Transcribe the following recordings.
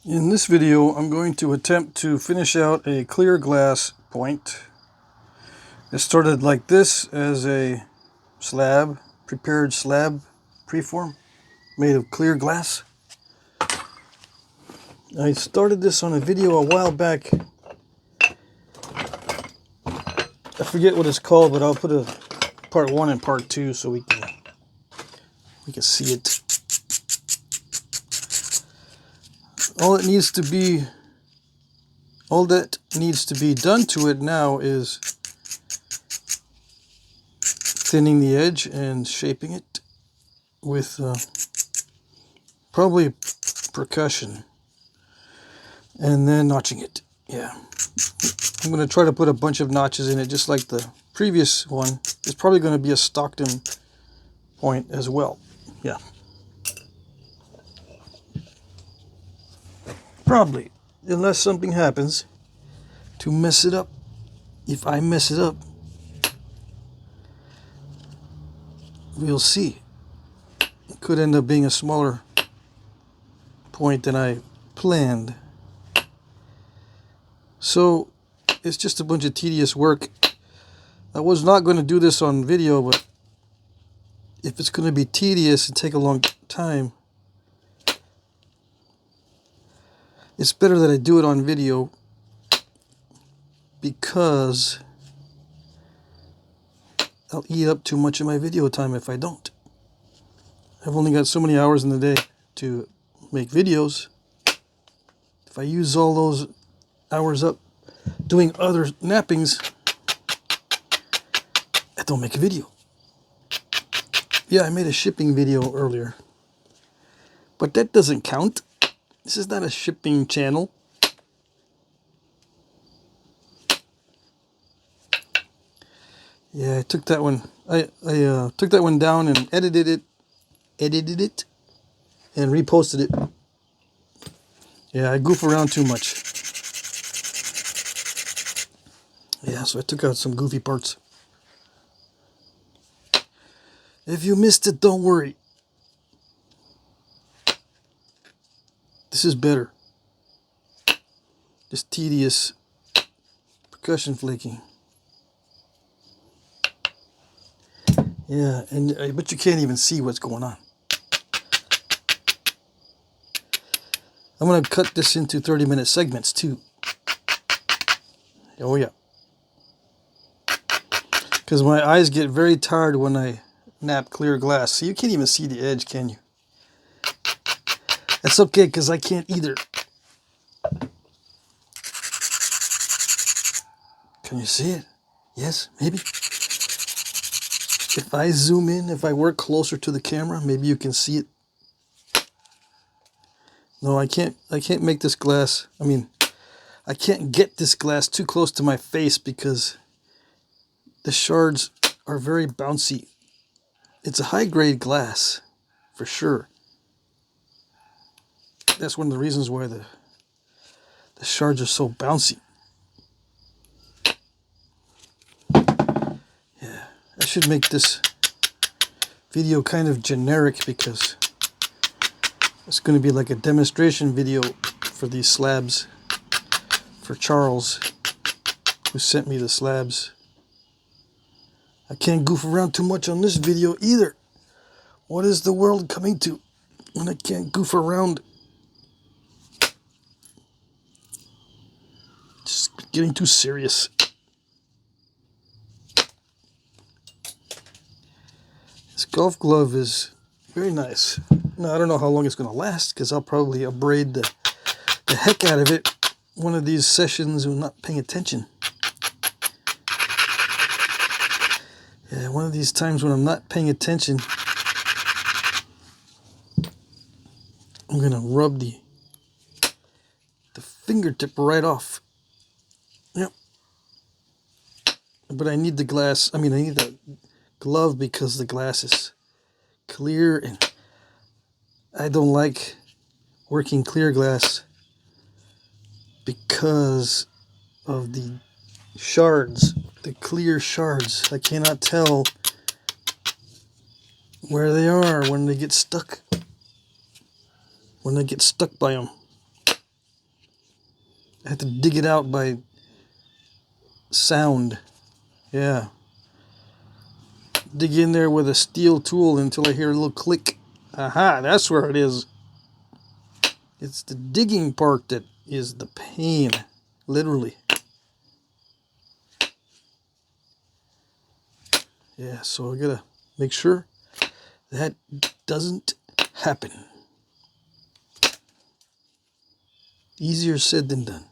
In this video, I'm going to attempt to finish out a clear glass point. It started like this as a slab, prepared slab preform made of clear glass. I started this on a video a while back. I forget what it's called, but I'll put a part 1 and part 2 so we can see it. All that needs to be done to it now is thinning the edge and shaping it with probably percussion, and then notching it. Yeah, I'm going to try to put a bunch of notches in it just like the previous one. It's probably going to be a Stockton point as well. Yeah, probably, unless something happens to mess it up. If I mess it up, we'll see. It could end up being a smaller point than I planned. So it's just a bunch of tedious work. I was not going to do this on video, but if it's going to be tedious and take a long time, it's better that I do it on video, because I'll eat up too much of my video time if I don't. I've only got so many hours in the day to make videos. If I use all those hours up doing other knappings, I don't make a video. Yeah, I made a shipping video earlier, but that doesn't count. This is not a shipping channel. Yeah, I took that one. I took that one down and edited it, and reposted it. Yeah, I goof around too much. Yeah, so I took out some goofy parts. If you missed it, don't worry. This is better. Just tedious percussion flaking. Yeah, and but you can't even see what's going on. I'm going to cut this into 30-minute segments too. Oh yeah. Because my eyes get very tired when I knap clear glass. So you can't even see the edge, can you? That's okay, because I can't either. Can you see it? Yes, maybe. If I zoom in, if I work closer to the camera, maybe you can see it. No, I can't make this glass. I can't get this glass too close to my face because the shards are very bouncy. It's a high-grade glass, for sure. That's one of the reasons why the shards are so bouncy. Yeah, I should make this video kind of generic because it's going to be like a demonstration video for these slabs, for Charles, who sent me the slabs. I can't goof around too much on this video either. What is the world coming to when I can't goof around? Just getting too serious. This golf glove is very nice. Now, I don't know how long it's going to last, because I'll probably abrade the heck out of it one of these sessions when not paying attention. Yeah, one of these times when I'm not paying attention, I'm going to rub the fingertip right off. Yep. But I need the glass. I need the glove because the glass is clear, and I don't like working clear glass because of the shards, the clear shards. I cannot tell where they are when they get stuck. When I get stuck by them. I had to dig it out by sound. Yeah. Dig in there with a steel tool until I hear a little click. Aha, that's where it is. It's the digging part that is the pain, literally. Yeah, so I gotta make sure that doesn't happen. Easier said than done.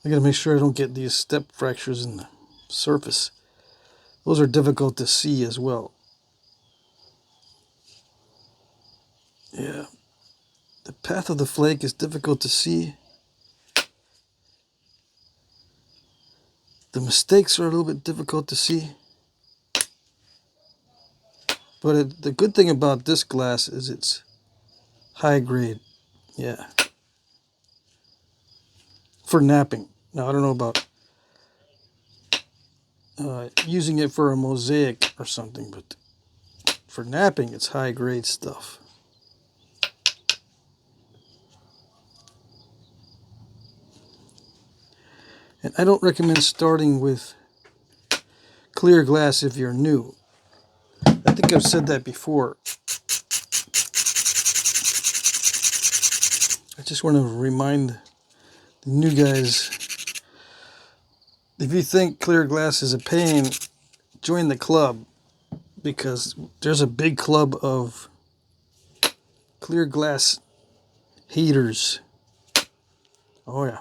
I gotta make sure I don't get these step fractures in the surface. Those are difficult to see as well. Yeah. The path of the flake is difficult to see. The mistakes are a little bit difficult to see. But the good thing about this glass is it's high grade. Yeah. For knapping. Now, I don't know about using it for a mosaic or something, but for knapping, it's high grade stuff. And I don't recommend starting with clear glass if you're new. I think I've said that before. I just want to remind the new guys, if you think clear glass is a pain, join the club, because there's a big club of clear glass haters. Oh yeah.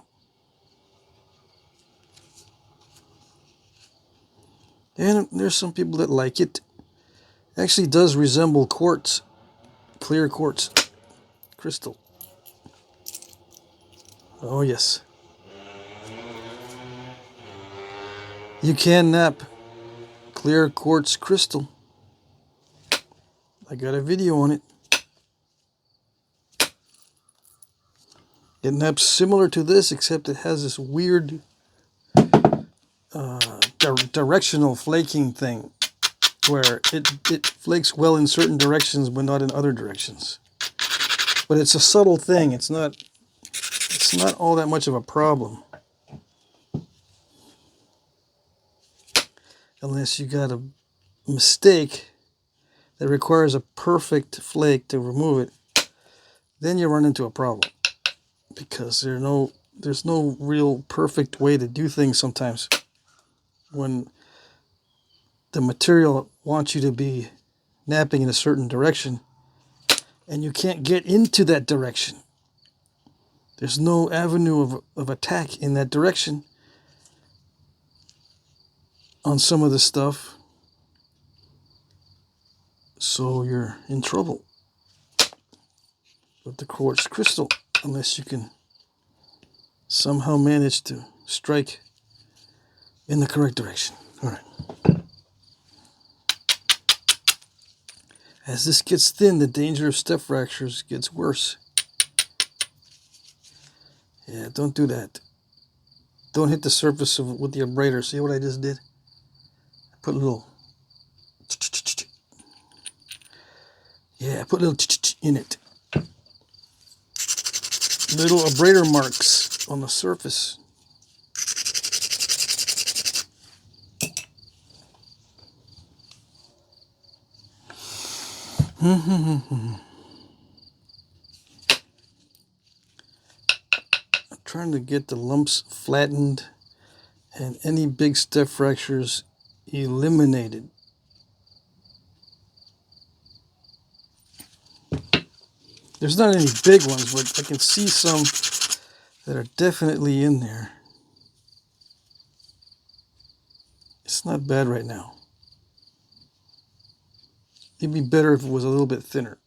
And there's some people that like it. Actually does resemble quartz, clear quartz crystal. Oh yes. You can knap clear quartz crystal. I got a video on it. It naps similar to this, except it has this weird directional flaking thing, where it flakes well in certain directions but not in other directions. But it's a subtle thing. It's not all that much of a problem, unless you got a mistake that requires a perfect flake to remove it. Then you run into a problem, because there's no real perfect way to do things sometimes when the material wants you to be knapping in a certain direction and you can't get into that direction. There's no avenue of attack in that direction on some of the stuff, so you're in trouble with the quartz crystal, unless you can somehow manage to strike in the correct direction. All right. As this gets thin, the danger of step fractures gets worse. Yeah, don't do that. Don't hit the surface of it with the abrader. See what I just did? I put a little... Yeah, I put a little in it. Little abrader marks on the surface. I'm trying to get the lumps flattened and any big step fractures eliminated. There's not any big ones, but I can see some that are definitely in there. It's not bad right now. It'd be better if it was a little bit thinner.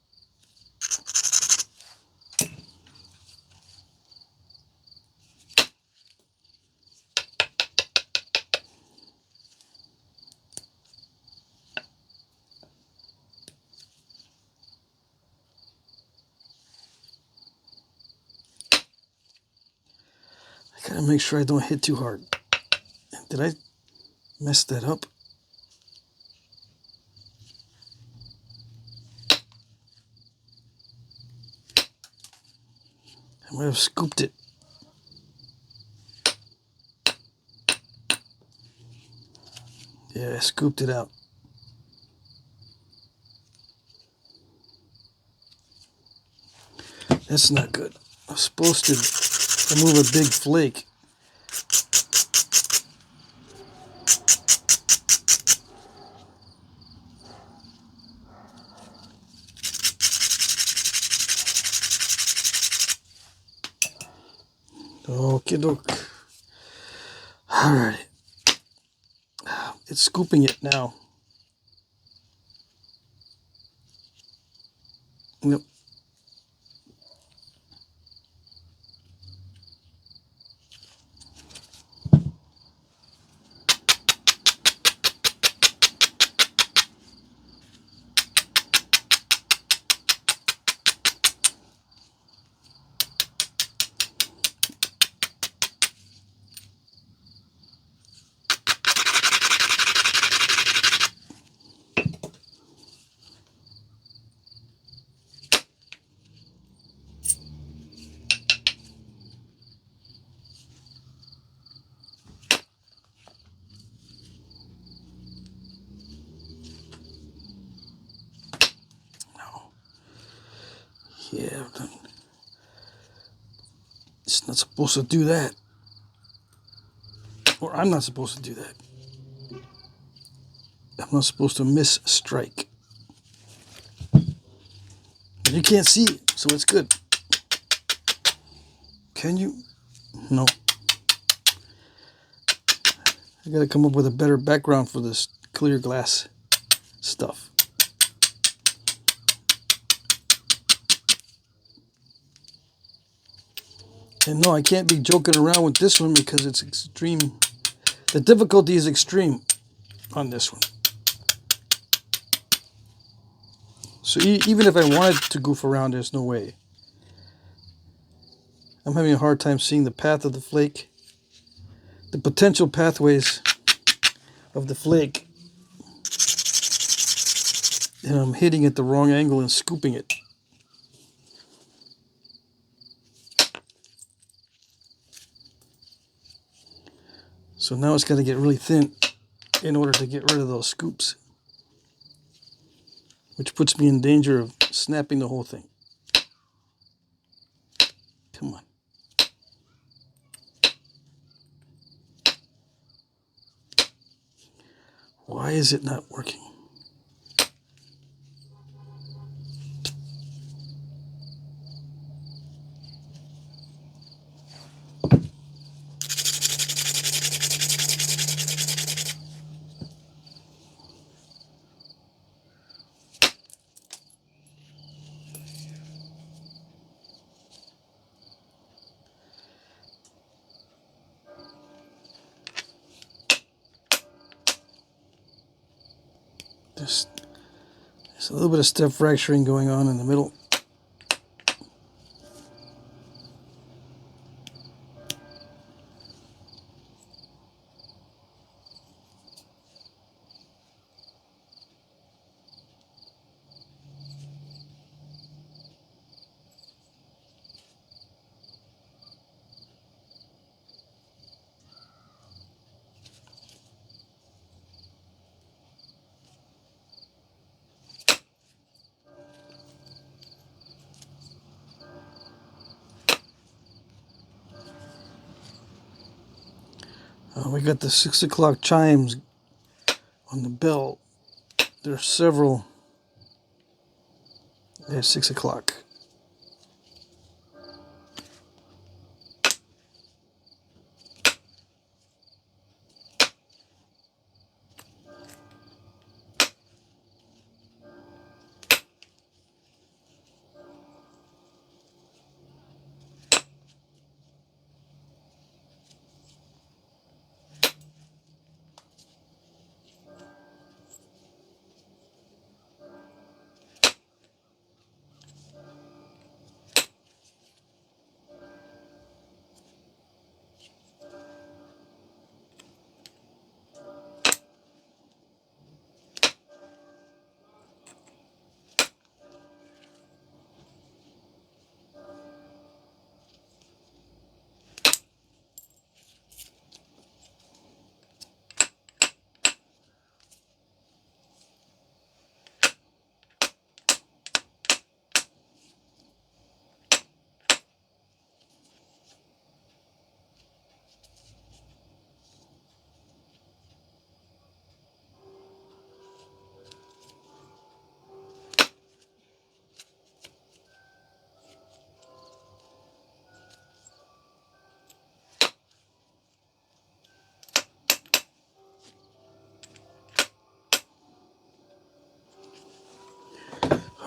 I gotta make sure I don't hit too hard. Did I mess that up? I might have scooped it. Yeah, I scooped it out. That's not good. I'm supposed to remove a big flake. Okay, doke. Alright. It's scooping it now. Yep. Yeah, it's not supposed to do that. Or I'm not supposed to do that. I'm not supposed to miss strike. You can't see it, so it's good. Can you? No. I gotta come up with a better background for this clear glass stuff. And no, I can't be joking around with this one because it's extreme. The difficulty is extreme on this one. So even if I wanted to goof around, there's no way. I'm having a hard time seeing the path of the flake. The potential pathways of the flake. And I'm hitting at the wrong angle and scooping it. So now it's got to get really thin in order to get rid of those scoops. Which puts me in danger of snapping the whole thing. Come on. Why is it not working? There's a little bit of step fracturing going on in the middle. We got the 6 o'clock chimes on the bell. There's several. There's 6 o'clock.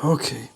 Okay.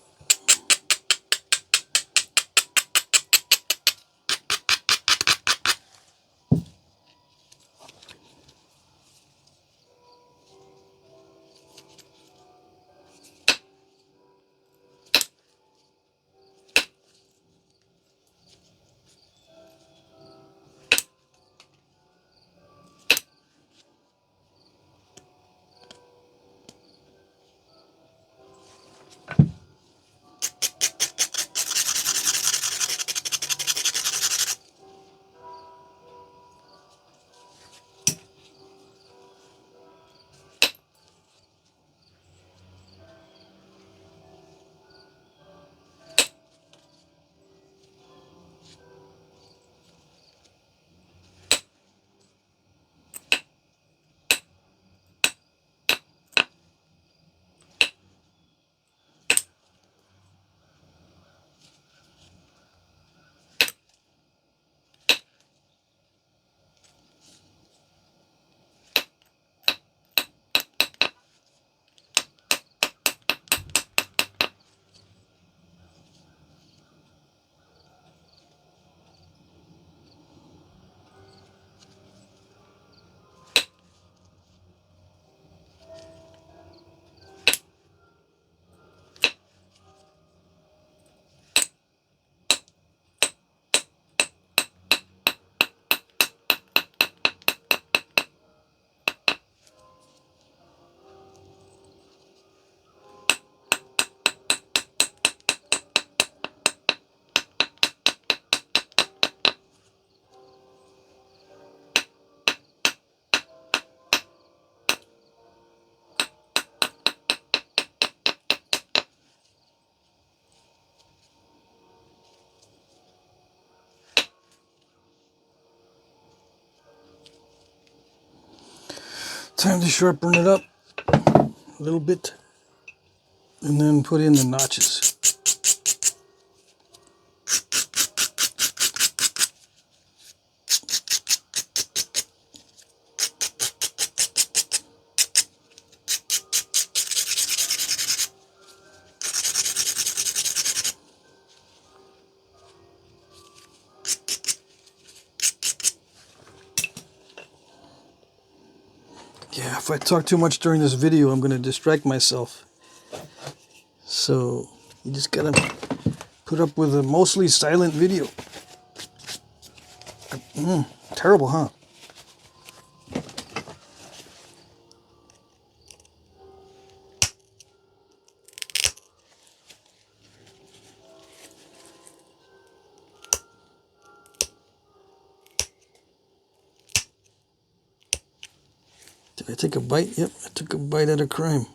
Time to sharpen it up a little bit and then put in the notches. Yeah, if I talk too much during this video, I'm going to distract myself. So you just got to put up with a mostly silent video. Terrible, huh? Did I take a bite? Yep, I took a bite out of crime.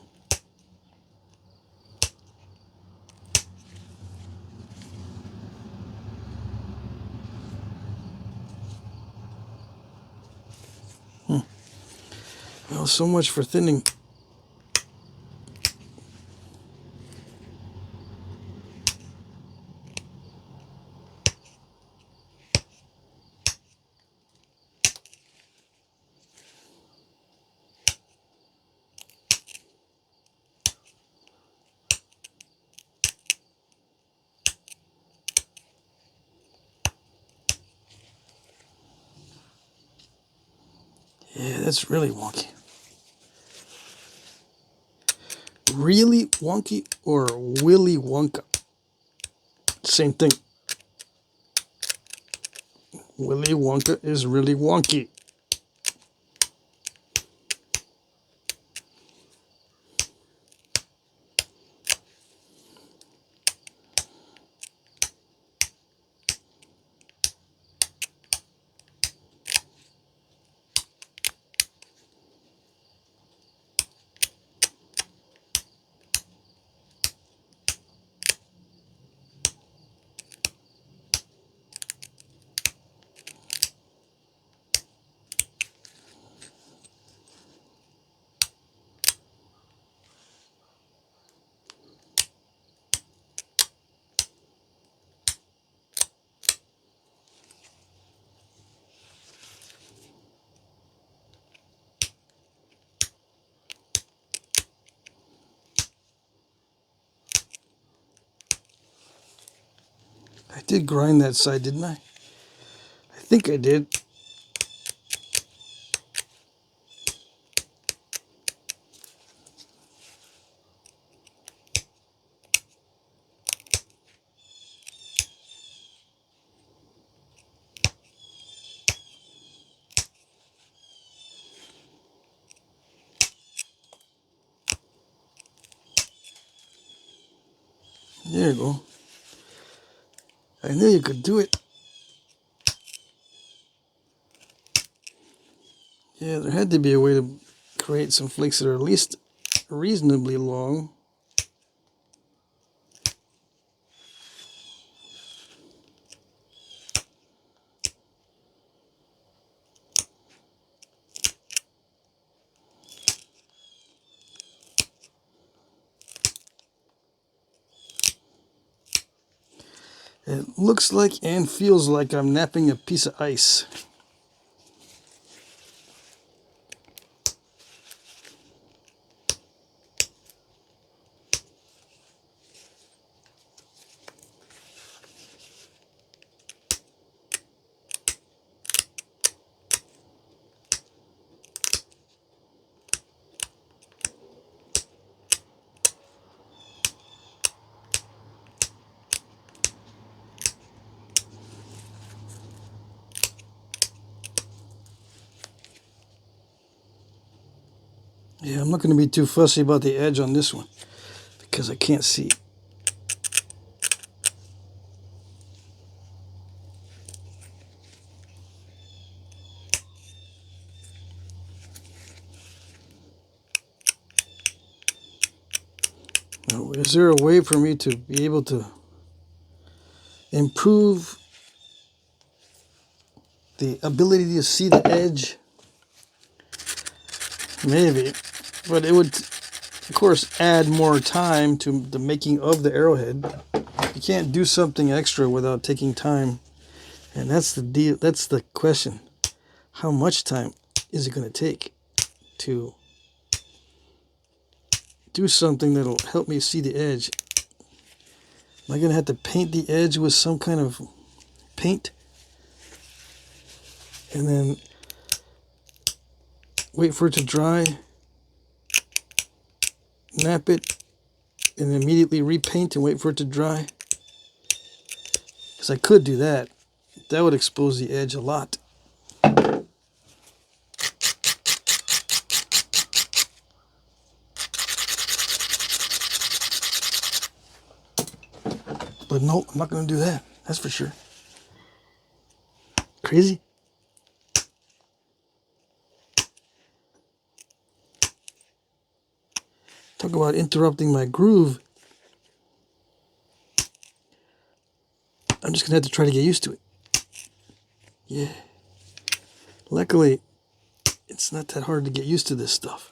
Well, so much for thinning. Yeah, that's really wonky. Really wonky or Willy Wonka? Same thing. Willy Wonka is really wonky. I did grind that side, didn't I? I think I did. There you go. I knew you could do it. Yeah, there had to be a way to create some flakes that are at least reasonably long. It looks like and feels like I'm knapping a piece of ice. Yeah, I'm not going to be too fussy about the edge on this one because I can't see. Now, is there a way for me to be able to improve the ability to see the edge? Maybe, but it would, of course, add more time to the making of the arrowhead. You can't do something extra without taking time, and that's the deal. That's the question. How much time is it going to take to do something that'll help me see the edge? Am I going to have to paint the edge with some kind of paint and then wait for it to dry, nap it, and then immediately repaint and wait for it to dry? Because I could do that. That would expose the edge a lot. But no, I'm not going to do that. That's for sure. Crazy? Talk about interrupting my groove. I'm just going to have to try to get used to it. Yeah. Luckily, it's not that hard to get used to this stuff.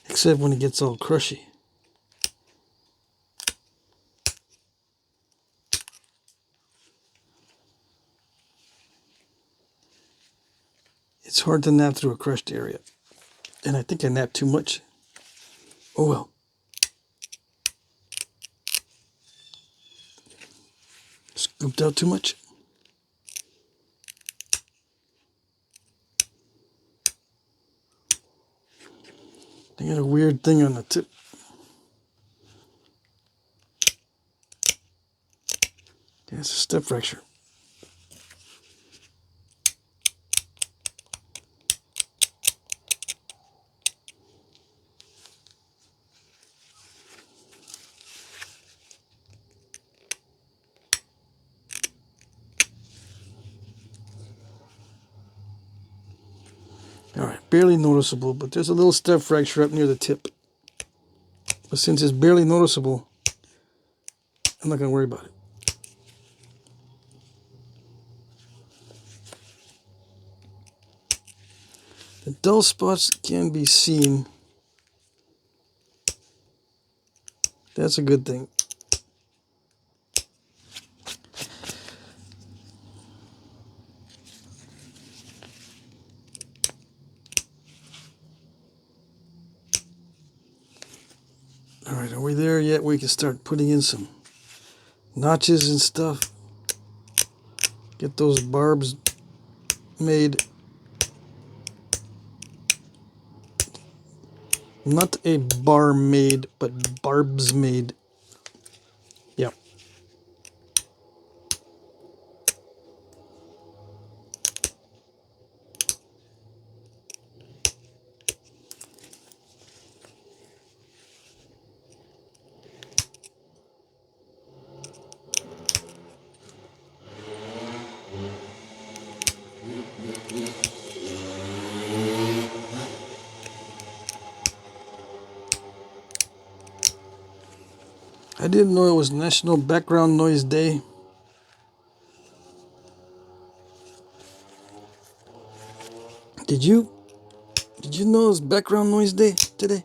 Except when it gets all crushy. It's hard to nap through a crushed area. And I think I napped too much. Oh well. Scooped out too much. I got a weird thing on the tip. Yeah, it's a step fracture. Alright, barely noticeable, but there's a little step fracture up near the tip. But since it's barely noticeable, I'm not going to worry about it. The dull spots can be seen. That's a good thing. Alright, are we there yet? We can start putting in some notches and stuff. Get those barbs made. Not a bar made, but barbs made. Yep. I didn't know it was National Background Noise Day. Did you? Did you know it was Background Noise Day today?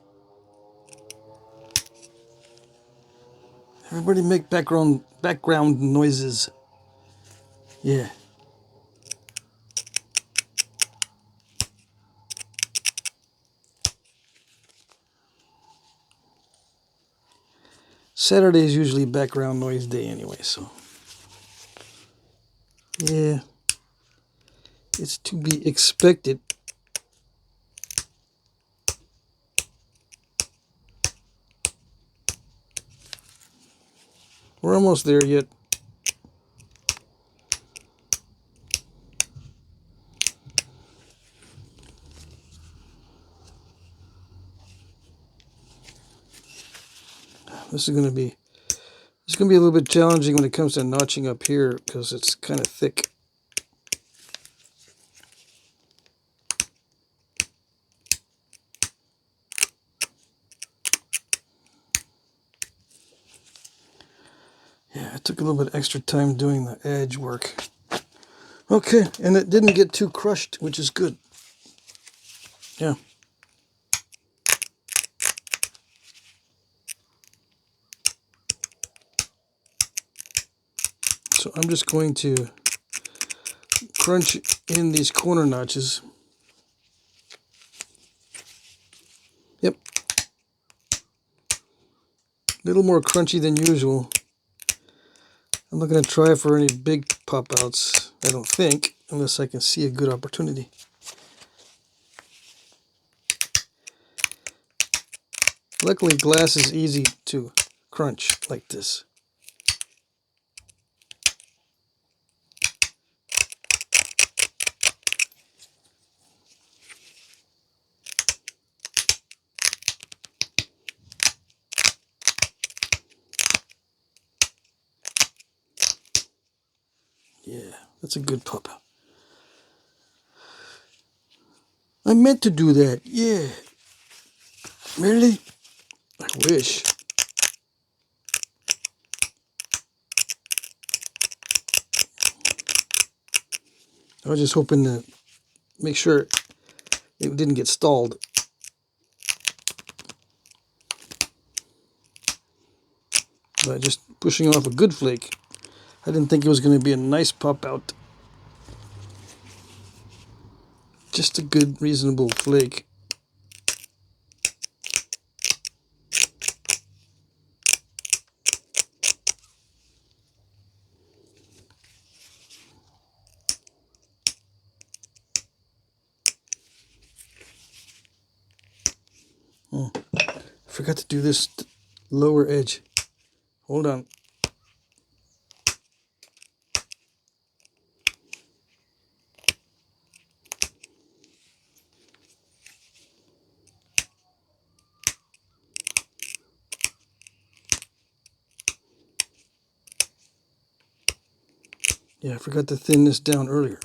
Everybody make background noises. Yeah. Saturday is usually background noise day anyway, so yeah, it's to be expected. We're almost there yet. This is gonna be a little bit challenging when it comes to notching up here because it's kind of thick. Yeah, it took a little bit extra time doing the edge work. Okay, and it didn't get too crushed, which is good. Yeah. So I'm just going to crunch in these corner notches. Yep. A little more crunchy than usual. I'm not going to try for any big pop outs, I don't think, unless I can see a good opportunity. Luckily, glass is easy to crunch like this. Yeah, that's a good pop out. I meant to do that. Yeah. Really? I wish. I was just hoping to make sure it didn't get stalled. But just pushing off a good flake. I didn't think it was going to be a nice pop out. Just a good, reasonable flake. Oh, I forgot to do this lower edge. Hold on. Yeah, I forgot to thin this down earlier.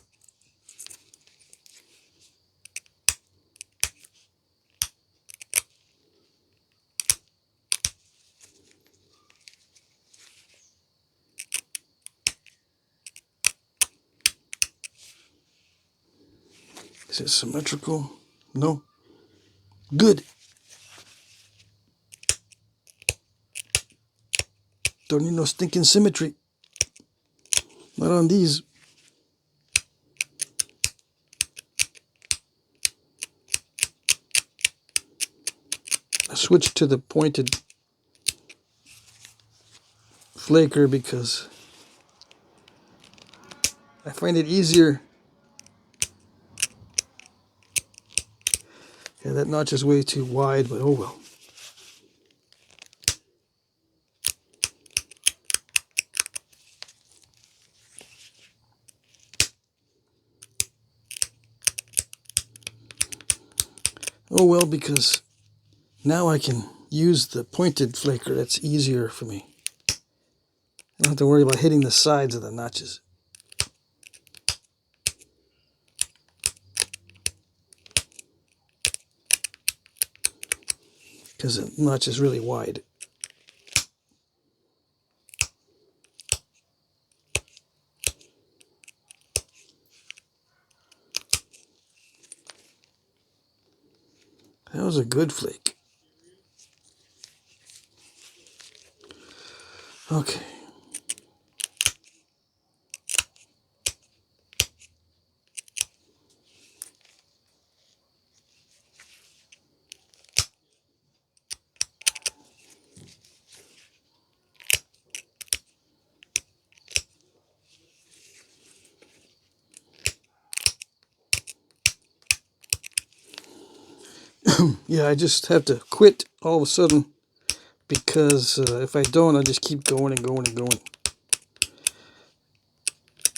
Is it symmetrical? No. Good. Don't need no stinking symmetry. Not on these. I switched to the pointed flaker because I find it easier. Yeah, that notch is way too wide, but oh well. Oh well, because now I can use the pointed flaker. That's easier for me. I don't have to worry about hitting the sides of the notches. Because the notch is really wide. That was a good flake. Okay. Yeah, I just have to quit all of a sudden because if I don't, I'll just keep going and going and going.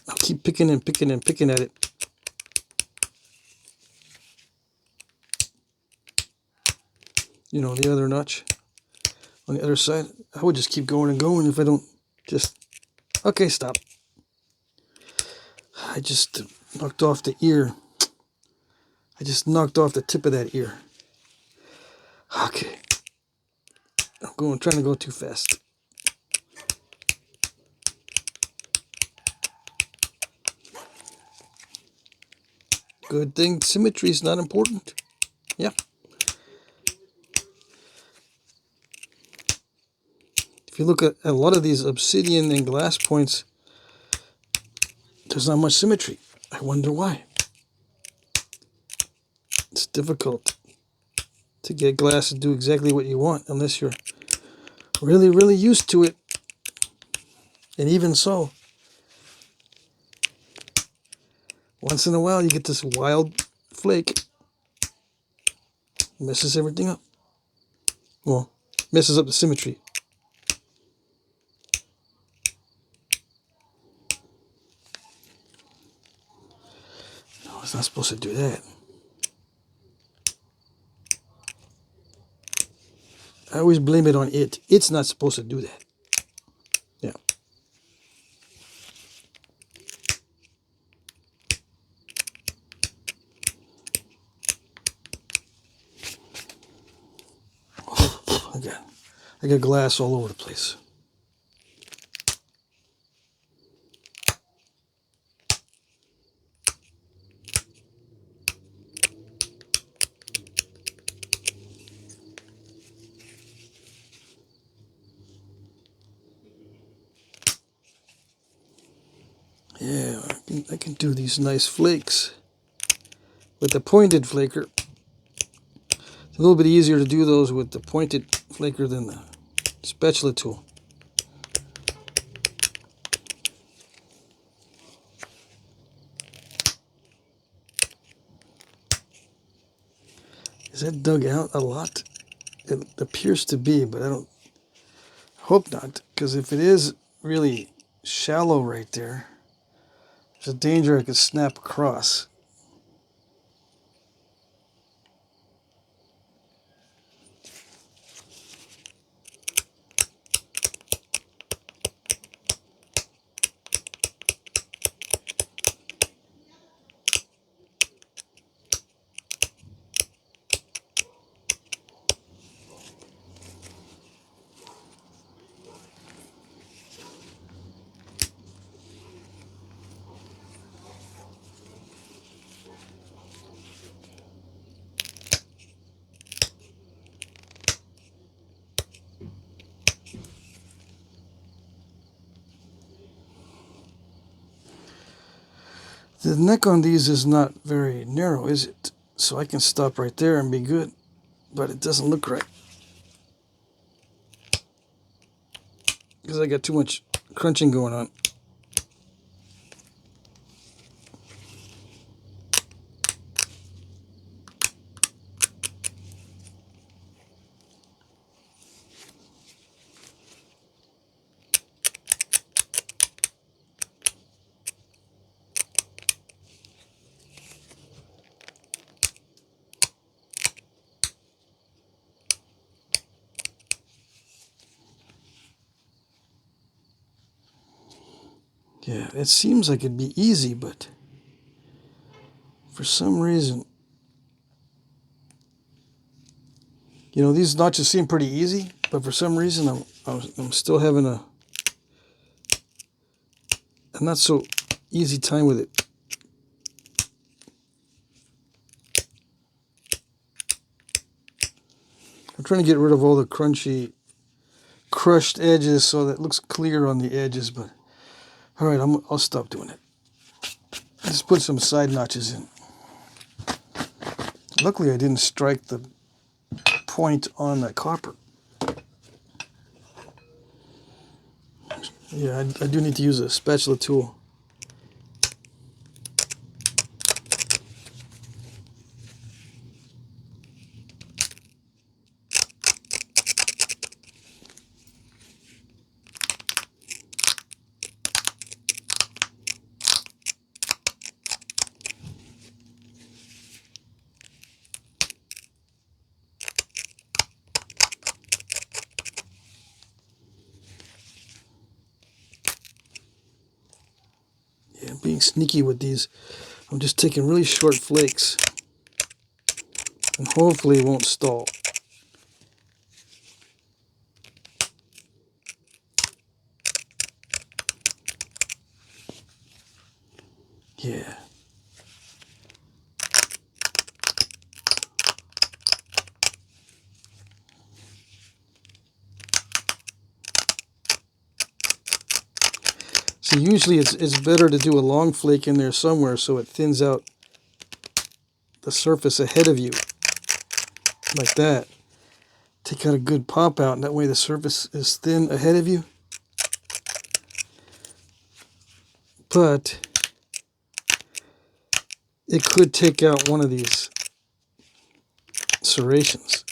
I'll keep picking and picking and picking at it. You know, the other notch on the other side. I would just keep going and going if I don't just... Okay, stop. I just knocked off the ear. I just knocked off the tip of that ear. Okay. I'm trying to go too fast. Good thing symmetry is not important. Yeah. If you look at a lot of these obsidian and glass points, there's not much symmetry. I wonder why. It's difficult to get glass to do exactly what you want unless you're really, really used to it. And even so, once in a while you get this wild flake. Messes everything up. Well, messes up the symmetry. No, it's not supposed to do that. I always blame it on it. It's not supposed to do that. Yeah. I got glass all over the place. Yeah, I can do these nice flakes with the pointed flaker. It's a little bit easier to do those with the pointed flaker than the spatula tool. Is that dug out a lot? It appears to be, but I don't hope not, because if it is really shallow right there, there's a danger I could snap across. The neck on these is not very narrow, is it? So I can stop right there and be good, but it doesn't look right. because I got too much crunching going on. Yeah, it seems like it'd be easy, but for some reason, you know, these notches seem pretty easy, but for some reason I'm still having a not so easy time with it. I'm trying to get rid of all the crunchy, crushed edges so that it looks clear on the edges, but all right, I'll stop doing it. Just put some side notches in. Luckily, I didn't strike the point on that copper. Yeah, I do need to use a spatula tool. Yeah, being sneaky with these. I'm just taking really short flakes, and hopefully it won't stall. Yeah. So usually it's better to do a long flake in there somewhere so it thins out the surface ahead of you, like that. Take out a good pop out, and that way the surface is thin ahead of you. But it could take out one of these serrations.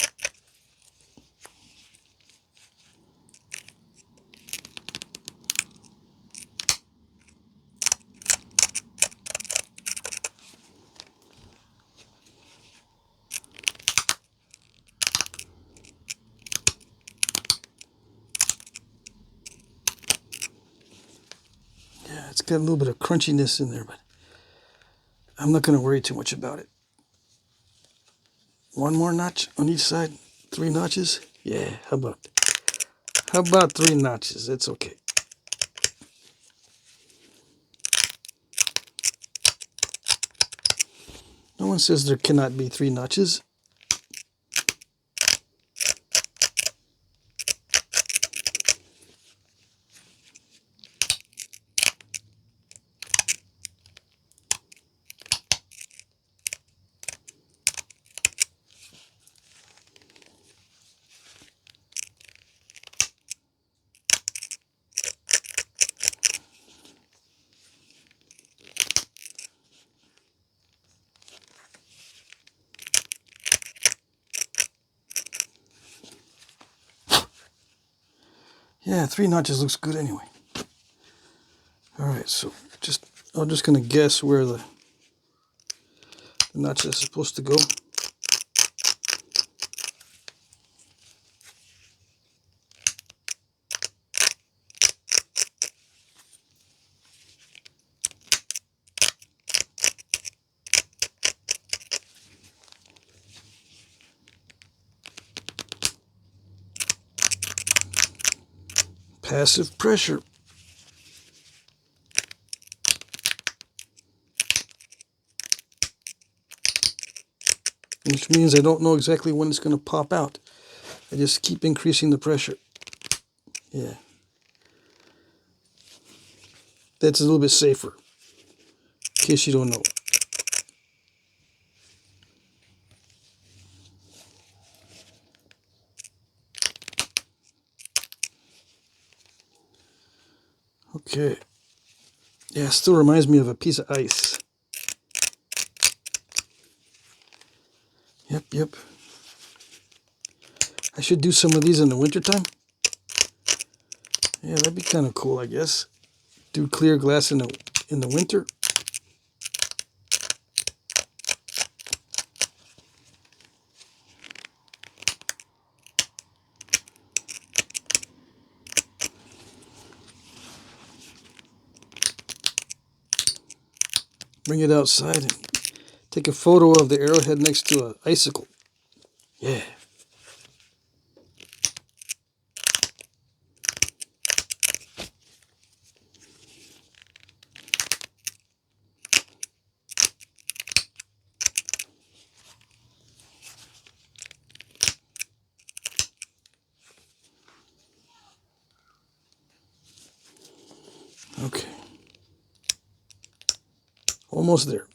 Yeah, it's got a little bit of crunchiness in there, but I'm not going to worry too much about it. One more notch on each side, 3 notches. Yeah, how about 3 notches? It's okay. No one says there cannot be 3 notches. Yeah, 3 notches looks good anyway. All right, so I'm just going to guess where the notch is supposed to go. Passive pressure. Which means I don't know exactly when it's going to pop out. I just keep increasing the pressure. Yeah. That's a little bit safer, in case you don't know. Okay. Yeah, it still reminds me of a piece of ice. Yep. I should do some of these in the wintertime. Yeah, that'd be kind of cool, I guess. Do clear glass in the winter. Bring it outside and take a photo of the arrowhead next to an icicle. Yeah. Okay. Almost there.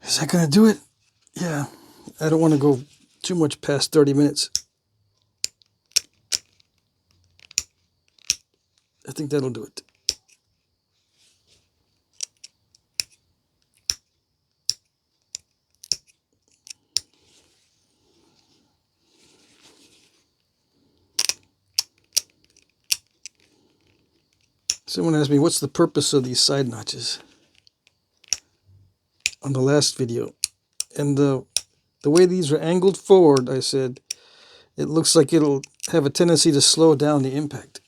Is that going to do it? Yeah. I don't want to go too much past 30 minutes. I think that'll do it. Someone asked me, what's the purpose of these side notches on the last video? And the way these are angled forward, I said, it looks like it'll have a tendency to slow down the impact.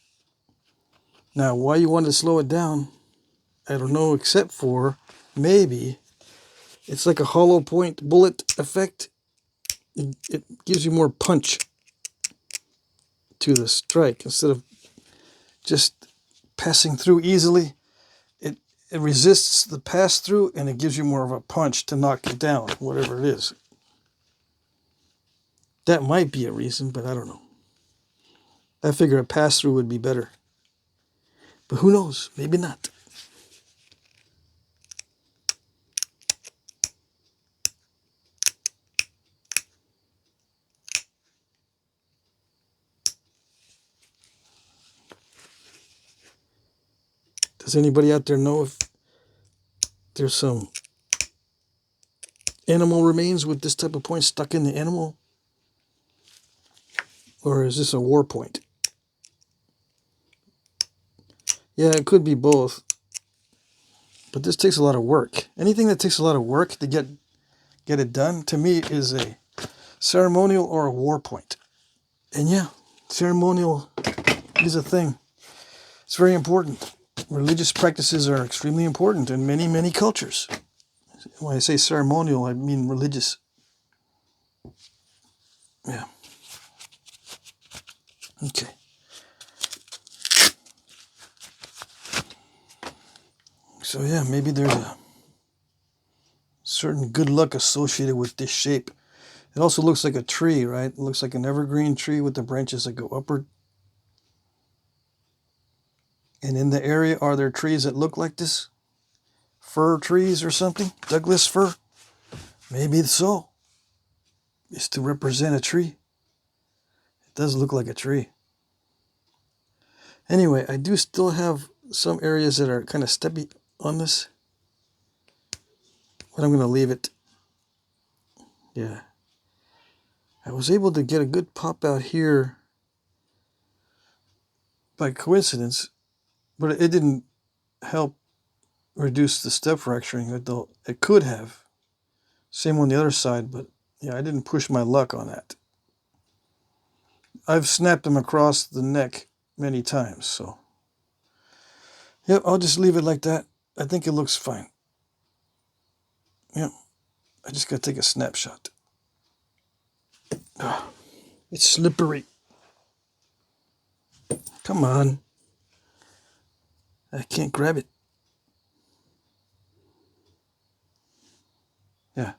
Now, why you want to slow it down, I don't know, except for maybe it's like a hollow point bullet effect. It gives you more punch to the strike instead of just passing through easily. It resists the pass through and it gives you more of a punch to knock it down, whatever it is. That might be a reason, but I don't know. I figure a pass through would be better. But who knows? Maybe not. Does anybody out there know if there's some animal remains with this type of point stuck in the animal? Or is this a war point? Yeah, it could be both. But this takes a lot of work. Anything that takes a lot of work to get it done, to me, is a ceremonial or a war point. And yeah, ceremonial is a thing. It's very important. Religious practices are extremely important in many, many cultures. When I say ceremonial, I mean religious. Yeah. Okay. So yeah, maybe there's a certain good luck associated with this shape. It also looks like a tree, right? It looks like an evergreen tree with the branches that go upward. And in the area, are there trees that look like this? Fir trees or something? Douglas fir? Maybe so. It's to represent a tree. It does look like a tree. Anyway, I do still have some areas that are kind of steppy on this. But I'm going to leave it. Yeah. I was able to get a good pop out here by coincidence, but it didn't help reduce the step fracturing, although it could have. Same on the other side, but yeah, I didn't push my luck on that. I've snapped them across the neck many times. So, yep, I'll just leave it like that. I think it looks fine. Yep, I just gotta take a snapshot. Oh, it's slippery. Come on. I can't grab it. Yeah.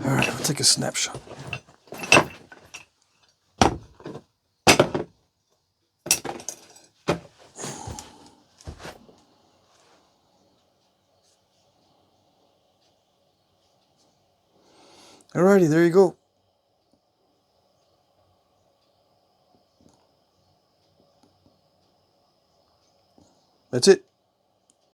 All right, I'll take a snapshot. Alrighty, there you go. That's it.